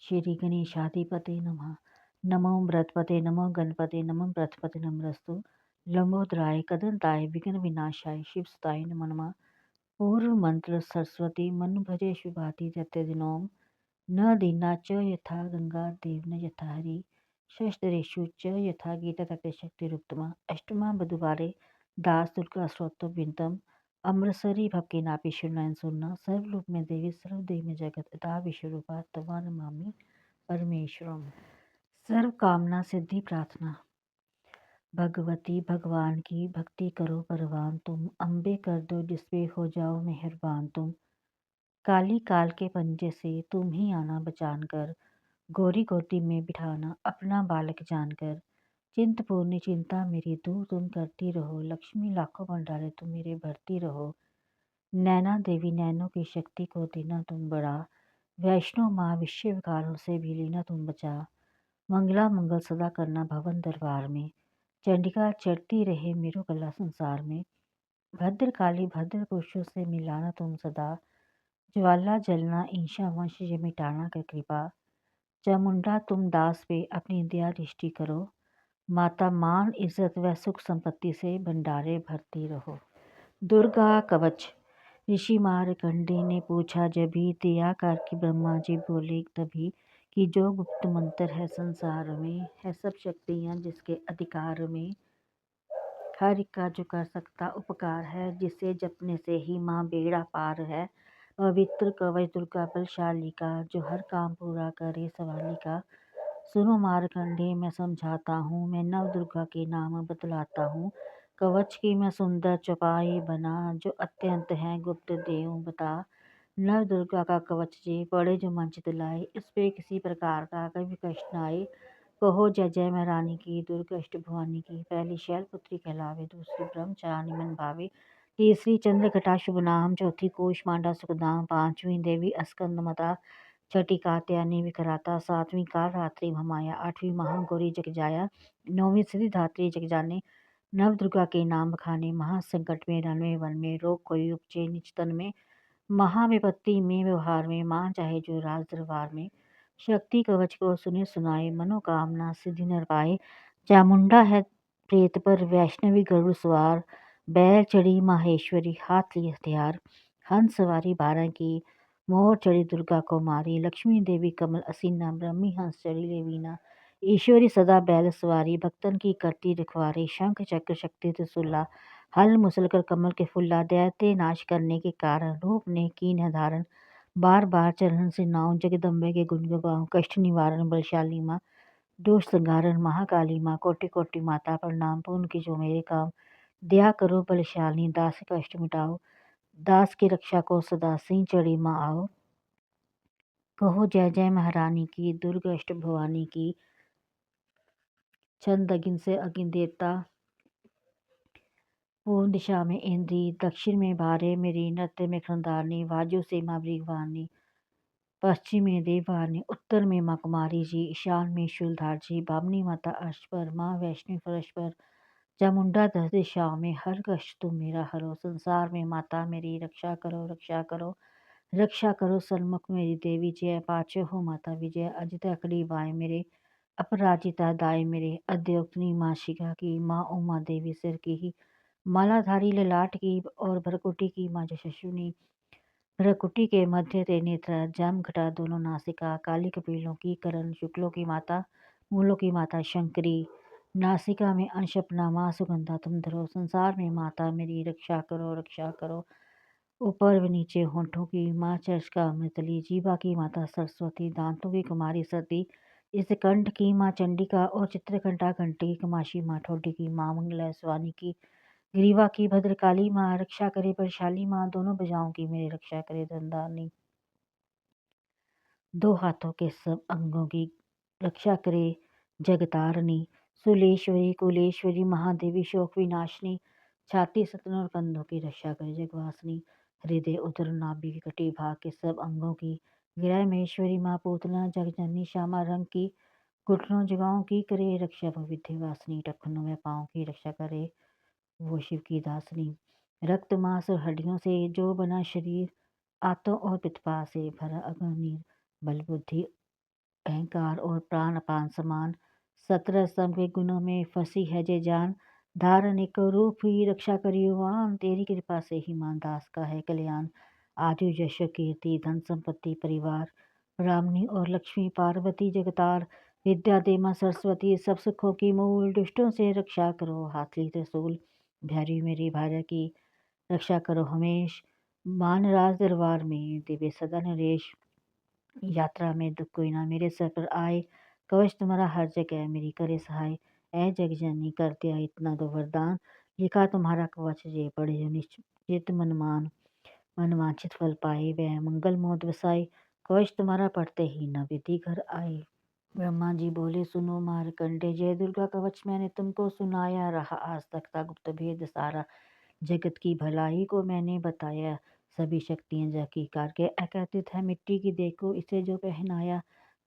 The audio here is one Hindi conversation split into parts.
श्री गणेशाधिपते नमः। नमो बृहस्पते नमो गणपते नमो बृहस्पते नमस्तु लंबोदराय कदंताय विघ्न विनाशाय शिवसुताय नमो नमः। पूर्व मंत्र सरस्वती मनु भजे शुभाति दिनोम न दीना च यथा गंगा देवना यथा हरि शस्त्रेषु च यथा गीता तटे शक्तिरुक्तमा अष्टमा बधुवारे दास दुर्गा स्रोतो बिंदम अमृतसरी भक्ति नापि शिवनयन सुनना सर्वरूप में देवी सर्वदेव में जगत अता विश्वरूपा तवा नमामि परमेश्वरम। सर्व कामना सिद्धि प्रार्थना। भगवती भगवान की भक्ति करो परवान तुम, अम्बे कर दो जिसपे हो जाओ मेहरबान तुम। काली काल के पंजे से तुम ही आना बचान कर, गोरी गोदी में बिठाना अपना बालक जानकर। चिंतपूर्णी चिंता मेरी दूर तुम करती रहो, लक्ष्मी लाखों भंडारे तुम मेरे भरती रहो। नैना देवी नैनों की शक्ति को देना तुम बड़ा, वैष्णो माँ विश्व विकारों से भी लेना तुम बचा। मंगला मंगल सदा करना भवन दरबार में, चंडिका चढ़ती रहे मेरो गला संसार में। भद्रकाली भद्र पुरुषों से मिलाना तुम सदा, ज्वाला जलना ईशा वंश ये मिटाना कर कृपा। चामुंडा तुम दास पे अपनी दया दृष्टि करो, माता मान इज्जत व सुख संपत्ति से भंडारे भरती रहो। दुर्गा कवच। ऋषि मारकंडे ने पूछा जभी, दया कर कि ब्रह्मा जी बोले तभी, कि जो गुप्त मंत्र है संसार में, है सब शक्तियाँ जिसके अधिकार में। हर एक का जो कर सकता उपकार है, जिसे जपने से ही माँ बेड़ा पार है। पवित्र कवच दुर्गा बलशाली का, जो हर काम पूरा करे सवाली का। सुनो मारकंडे मैं समझाता हूँ, मैं नव दुर्गा के नाम बतलाता हूँ। कवच की मैं सुंदर चौपाई बना, जो अत्यंत है गुप्त देव बता। नव दुर्गा का कवच जे पड़े जो मंच दिलाए, इस पे किसी प्रकार का कभी कष्ट न आए। कहो जय जय महारानी की, दुर्गा अष्ट भवानी की। पहली शैलपुत्री कहलावे, दूसरी ब्रह्मचारिणी मन भावे, तीसरी चंद्रघटा शुभ नाम, चौथी कोषमांडा सुखधाम, पांचवी देवी स्कंदमाता, छठी कात्यायनी विकराता, सातवीं काल रात्रि महामाया, आठवीं महागौरी जगजाया, नौवीं सिद्धिदात्री जगजाने। नव दुर्गा के नाम बखाने, महासंकट में रण में वन में, रोग कोई उपजे निज तन में, महाविपत्ति में व्यवहार में, मां चाहे जो राज दरबार में। शक्ति कवच को सुने सुनाए, मनोकामना सिद्धि नर पाए। चामुंडा है प्रेत पर वैष्णवी गरुड़ सवार, बैल चढ़ी माहेश्वरी हाथ ली हथियार। हंस सवारी 12 की, मोर चढ़ी दुर्गा को मारी, लक्ष्मी देवी कमल असीना, ब्रह्मी हंस चढ़ी लेवीना। ईश्वरी सदा बैल सवारी, भक्तन की करती रखवारी। शंख चक्र शक्ति त्रिशूला, हल मुसल कर कमल के फुल्ला। दैत्य नाश करने के कारण, रूप ने कीन है धारण। बार बार चरण से नाव, जगदम्बे के गुण गाऊं। कष्ट निवारण बलशाली माँ, दोष संहारण महाकाली माँ। कोटि कोटि माता प्रणाम, पूर्ण की जो मेरे काम। दया करो बलशालिनी, दास का कष्ट मिटाओ। दास की रक्षा को सदा सिंह चढ़ी माँ आओ। कहो जय जय महारानी की, दुर्गा अष्ट भवानी की। छंद अगिन से अगिन देवता, पूर्व दिशा में इंद्री, दक्षिण में भारे मेरी, नृत्य में खंडारनी, वाजु से माँ भृगवानी, पश्चिम में देववानी, उत्तर में माँ कुमारी जी, ईशान में शूलधार जी, बामनी माता अर्श पर, माँ वैष्णवी फर्श पर। चामुंडा 10 दिशाओं में, हर कष्ट तुम मेरा हरो। संसार में माता मेरी रक्षा करो रक्षा करो, रक्षा करो सन्मुख मेरी देवी। जय पाचो हो माता विजय, अजिता कड़ी बाय मेरे, अपराजिता दाय मेरे। अद्योक्तनी माँ शिखा की, माँ उमा देवी सिर की ही, मालाधारी ललाट की, और भरकुटी की माँ यशस्विनी। भ्रकुटी के मध्य ते नेत्र, जम घटा दोनों नासिका। काली कपिलों की करण, शुक्लों की माता, मूलों की माता शंकरी। नासिका में अंश अपना, माँ सुगंधा तुम धरो। संसार में माता मेरी रक्षा करो रक्षा करो, ऊपर व नीचे होंठों की माँ चर्चिका अमृतली। जीवा की माता सरस्वती, दांतों की कुमारी सती। इस कंठ की माँ चंडिका, और चित्रकंठा घंटी कमाशी माँ ठोडी की माँ मंगला स्वानी की। ग्रीवा की भद्रकाली माँ, रक्षा करे बलशाली माँ। दोनों भुजाओं की मेरी रक्षा करे धनधानी, दो हाथों के सब अंगों की रक्षा करे जगतारणी। सुलेश्वरी कुलेश्वरी महादेवी शोक विनाशिनी, छाती सतन और कंधों की रक्षा करे जगवासिनी। हृदय उदर नाभि की कटी भाग के सब अंगों की, गृह महेश्वरी माँ पूतना जगजननी श्यामा रंग की। घुटनों जगाओं की करे रक्षा वो विद्यावासिनी, टखनों में पाँव की रक्षा करे वो शिव की दासनी। रक्त मांस और हड्डियों से जो बना शरीर, आतों और पित्पा से भरा अग्नि, बल बुद्धि अहंकार और प्राण अपान समान। 17 स्तंभ के गुणों में फंसी है जे जान, धारण एक रूप ही रक्षा करियुवान, तेरी कृपा से ही मान दास का है कल्याण। आजु यश कीर्ति धन संपत्ति परिवार, ब्राह्मणी और लक्ष्मी पार्वती जगतार, विद्या दे मां सरस्वती सब सुखों की मूल, दुष्टों से रक्षा करो हाथ ली त्रिशूल। भैरी मेरी भार्या की रक्षा करो हमेश, मान राज दरबार में दिव्य सदा नरेश। यात्रा में दुख कोई ना मेरे सर पर आए, कवच तुम्हारा हर जगह मेरी करे सहाय। ऐ जग जननी कर दिया इतना दो वरदान, लिखा तुम्हारा कवच जे पढ़े जो निश्चित मनमान। मनवांछित फल पाए वह मंगल मोद वसाए, कवच तुम्हारा पढ़ते ही न विधि घर आए। ब्रह्मा जी बोले सुनो मारकंडे, जय दुर्गा कवच मैंने तुमको सुनाया, रहा आज तक का गुप्त भेद सारा, जगत की भलाई को मैंने बताया। सभी शक्तियाँ जाकी करके एकत्रित है, मिट्टी की देखो इसे जो पहनाया।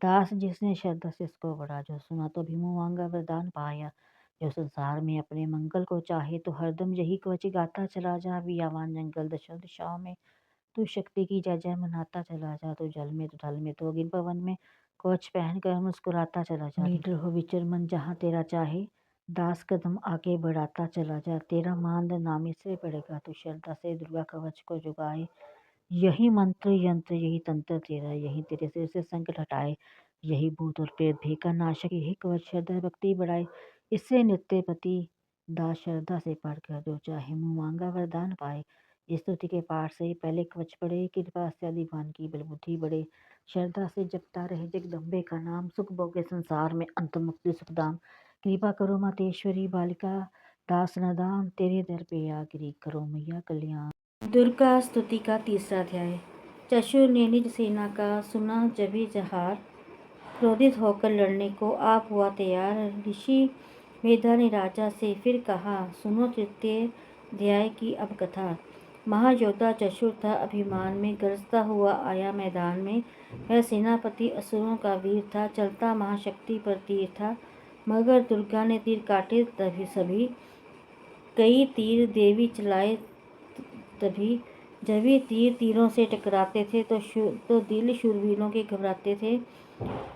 दास जिसने श्रद्धा से इसको पढ़ा, जो सुना तो भी मुँह मांगा वरदान पाया। जो संसार में अपने मंगल को चाहे तो हरदम यही कवच गाता चला जा। वियावान जंगल दशा दिशाओं में तू शक्ति की जय जय मनाता चला जा। तो जल में तो थल में तो अग्नि पवन में, कवच पहन कर मुस्कुराता चला जा। लीडर हो विचर मन जहाँ तेरा चाहे, दास कदम आगे बढ़ाता चला जा। तेरा मान नामी से पड़ेगा, तू श्रद्धा से दुर्गा कवच को जुगाए। यही मंत्र यंत्र यही तंत्र तेरा, यही तेरे सिर से संकट हटाए। यही भूत और प्रेत भी का नाशक, यही कवच श्रद्धा भक्ति बढ़ाए। इससे नित्य पति दास श्रद्धा से पढ़कर जो चाहे मुँह मांगा वरदान पाए। इस स्तुति के पाठ से पहले कवच पढ़े, कृपा से अधिवान की बल बुद्धि बढ़े। श्रद्धा से जपता रहे जगदम्बे का नाम, सुख भोगे संसार में अंत मुक्ति सुखदाम। कृपा करो मातेश्वरी बालिका, दास नदान तेरे दर पे आ गिरी, करो मैया कल्याण। दुर्गा स्तुति का तीसरा अध्याय। चशुर ने निज सेना का सुना जभी जहार, क्रोधित होकर लड़ने को आप हुआ तैयार। ऋषि मेधा ने राजा से फिर कहा, सुनो तृतीय अध्याय की अब कथा। महायोद्धा चशुर था अभिमान में, गरजता हुआ आया मैदान में। वह सेनापति असुरों का वीर था, चलता महाशक्ति पर तीर था। मगर दुर्गा ने तीर काटे तभी सभी, कई तीर देवी चलाए तभी। जब भी तीर तीरों से टकराते थे तो दिल शूरवीरों के घबराते थे।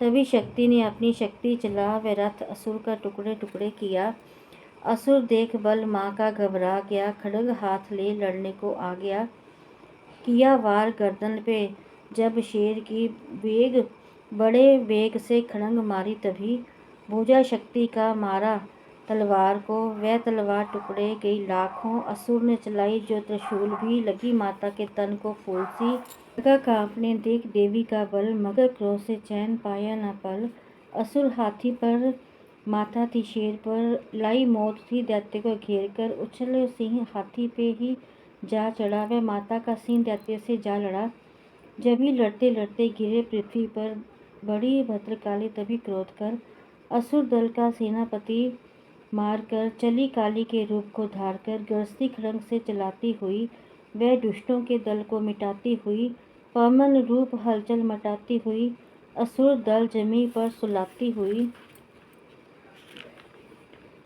तभी शक्ति ने अपनी शक्ति चला, वह रथ असुर का टुकड़े टुकड़े किया। असुर देख बल माँ का घबरा गया, खड्ग हाथ ले लड़ने को आ गया। किया वार गर्दन पे जब शेर की वेग, बड़े वेग से खड़ंग मारी तभी। भुजा शक्ति का मारा तलवार को, वह तलवार टुकड़े गई लाखों। असुर ने चलाई जो त्रिशूल भी, लगी माता के तन को फूल सी। लगा कांपने देख देवी का बल, मगर क्रोध से चैन पाया न पल। असुर हाथी पर माता थी शेर पर, लाई मौत थी दैत्य को घेर कर। उछल सिंह हाथी पे ही जा चढ़ा, वह माता का सिंह दैत्य से जा लड़ा। जब ही लड़ते लड़ते गिरे पृथ्वी पर, बड़ी भद्रकाली तभी क्रोध कर। असुर दल का सेनापति मारकर चली काली के रूप को धार कर। गरजती खड़ंग से चलाती हुई वह दुष्टों के दल को मिटाती हुई। पवन रूप हलचल मचाती हुई, असुर दल जमी पर सुलाती हुई।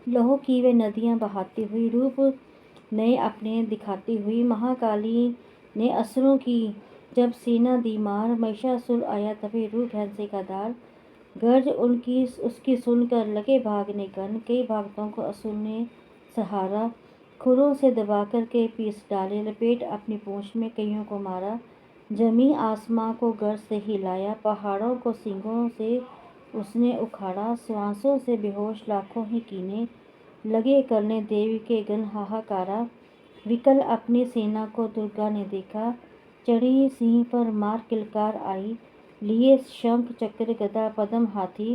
लहू की वे नदियां बहाती हुई, रूप नए अपने दिखाती हुई। महाकाली ने असुरों की जब सेना दी मार, महिषासुर आया तभी रूप भैंसे का दार। गर्ज उनकी उसकी सुनकर लगे भागने गण, कई भागतों को असुर ने सहारा। खुरों से दबाकर के पीस डाले, लपेट अपनी पूंछ में कईयों को मारा। जमी आसमां को गर्ज से हिलाया, पहाड़ों को सींगों से उसने उखाड़ा। श्वासों से बेहोश लाखों ही कीने, लगे करने देवी के गण हाहाकारा। विकल अपनी सेना को दुर्गा ने देखा, चढ़ी सिंह पर मार किलकार आई। लिए शंख चक्र गदा पद्म हाथी,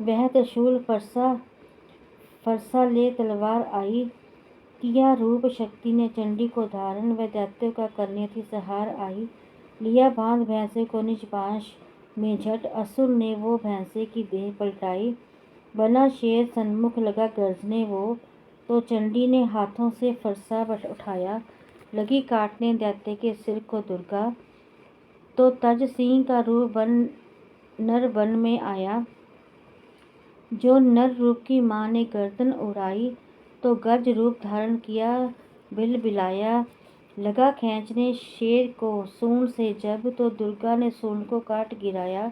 वह त्रिशूल फरसा ले तलवार आई। किया रूप शक्ति ने चंडी को धारण, वह दैत्यों का करने थी सहार आई। लिया बांध भैंसे को निज पाश में झट, असुर ने वो भैंसे की देह पलटाई। बना शेर सन्मुख लगा गर्जने वो, तो चंडी ने हाथों से फरसा उठाया। लगी काटने दैत्य के सिर को दुर्गा, तो तज सिंह का रूप बन नर वन में आया। जो नर रूप की माँ ने गर्दन उड़ाई, तो गज रूप धारण किया बिल बिलाया। लगा खींचने शेर को सूंड से जब, तो दुर्गा ने सूंड को काट गिराया।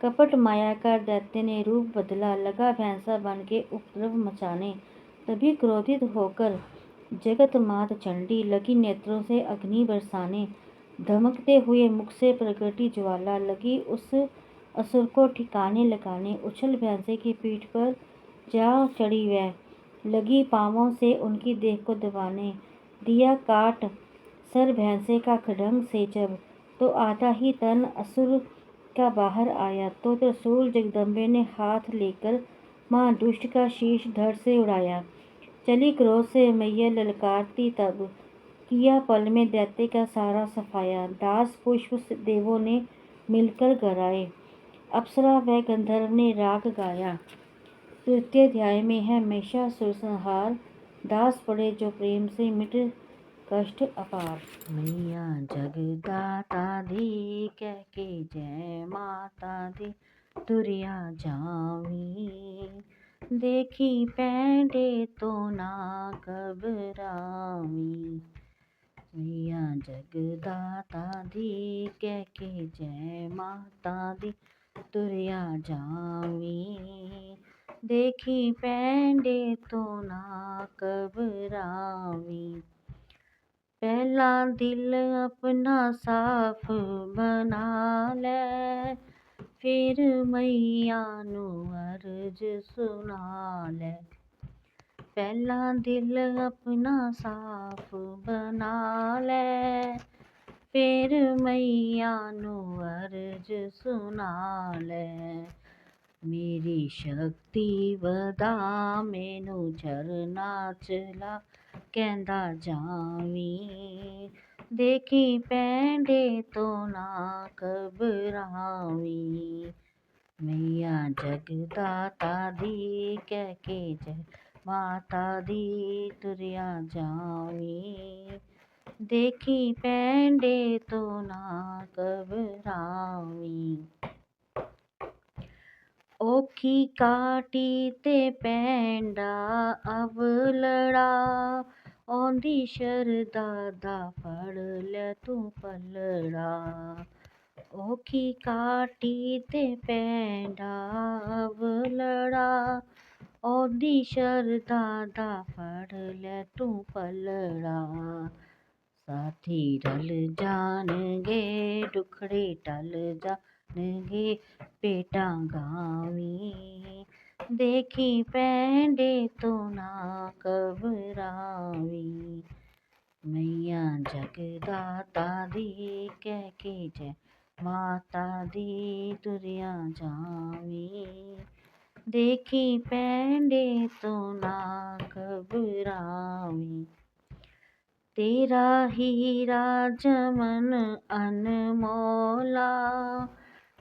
कपट माया कर दैत्य ने रूप बदला, लगा भैंसा बन के उपद्रव मचाने। तभी क्रोधित होकर जगत मात चंडी लगी नेत्रों से अग्नि बरसाने। धमकते हुए मुख से प्रगटी ज्वाला, लगी उस असुर को ठिकाने लगाने। उछल भैंसे की पीठ पर जा चढ़ी वह, लगी पांवों से उनकी देह को दबाने। दिया काट सर भैंसे का खड्ग से जब, तो आधा ही तन असुर का बाहर आया। तो त्रिशूल जगदम्बे ने हाथ लेकर मां दुष्ट का शीश धड़ से उड़ाया। चली क्रोध से मैया ललकारती तब, किया पल में दैत्य का सारा सफाया। दास पुष्प देवों ने मिलकर गराए, अप्सरा व गंधर्व ने राग गाया। तृतीय अध्याय में है महिषासुर संहार। दास पड़े जो प्रेम से मिट कष्ट अपार। मैया जगदाता दी कह के जय माता दी तुरिया जावी। देखी पैंडे तो ना घबरावी। मैया जगदाता दी कह के जय माता दी तुरिया जावी। देखी पैंडे तो ना घबरावी। पहला दिल अपना साफ बना ले, फिर मैया नू अर्ज सुना ले। पहला दिल अपना साफ बना ले, फिर मैया नू अर्ज सुना ले। मेरी शक्ति वधा मैनू झरना चला कहंदा जावी। देखी पैंडे तो ना घबरावी। मैया जगदाता दी कह के जय माता दी तुरिया जावी। देखी पैंडे तो ना घबरावी। औखी काटी ते पैंडा अवलड़ा, औंदी शरदा दा फड़ ले तू पलड़ा। औखी काटी ते पैंडा अवलड़ा, औंदी शरदा दा फड़ ले तू पलड़ा। साथी रल जाणगे दुखड़े टल जाणगे पेटा गावी। देखी पैंडे तो ना घबरावी। मैया जगदाता दी कह के जय माता दी तुरिया जावी। देखी पैंडे तो ना घबरावी। तेरा हीरा जमन अनमोला,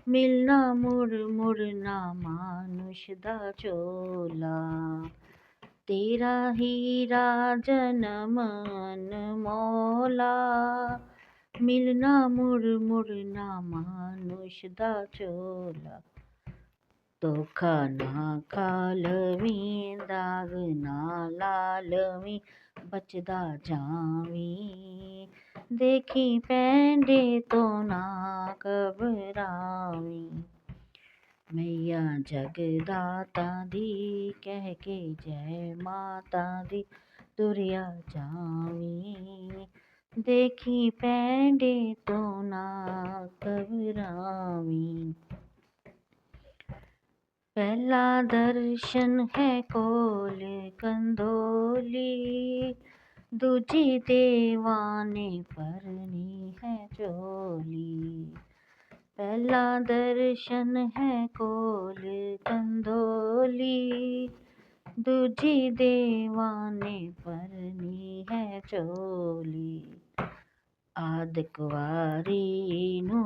मिलना मुड़ मुड़ ना मानुष दा झोला। तेरा हीरा जन्म अनमोला, मिलना मुड़ मुड़ ना मानुष दा झोला। धोखा ना खा लवीं दाग ना ला लवीं बचदा जावी। देखी पैंडे तो ना घबरावी। मैया जगदाता दी कह के जय माता दी तुरिया जावी। देखी पैंडे तो ना घबरावी। पहला दर्शन है कोल कंदोली, दूजी देवाने परनी है चोली। पहला दर्शन है कोल कंदोली, दूजी देवाने परनी है चोली। आद कुवारी नू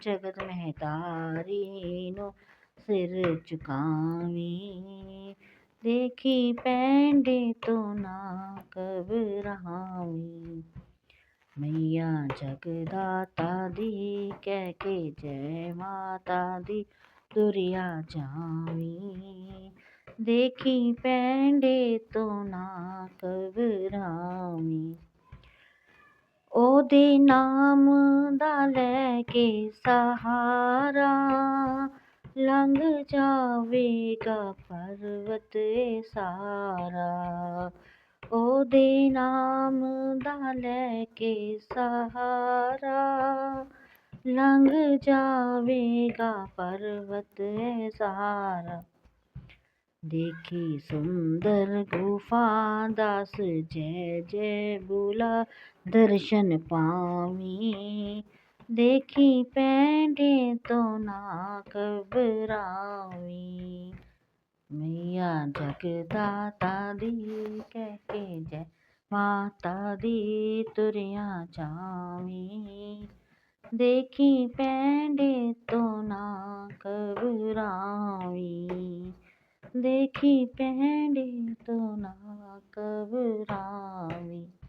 जगत महतारी नू सिर झुकावी। देखी पैंडे तो ना घबरावी। मैया जगदाता दी कह के जय माता दी तुरिया जावी। देखी पैंडे तो ना घबरावी। ओदे नाम दा लै के सहारा, लंघ जावेगा पर्वत ए सारा। ओदे नाम दा लैके सहारा, लंघ जावेगा पर्वत ए सारा। देखी सुंदर गुफा दास जय जय बोला दर्शन पावी। देखी पैंडे तो ना घबरावी। मैया जगदाता दी कह के जय माता दी तुरिया जावी। देखी पैंडे तो ना घबरावी। देखी पैंडे तो ना घबरावी।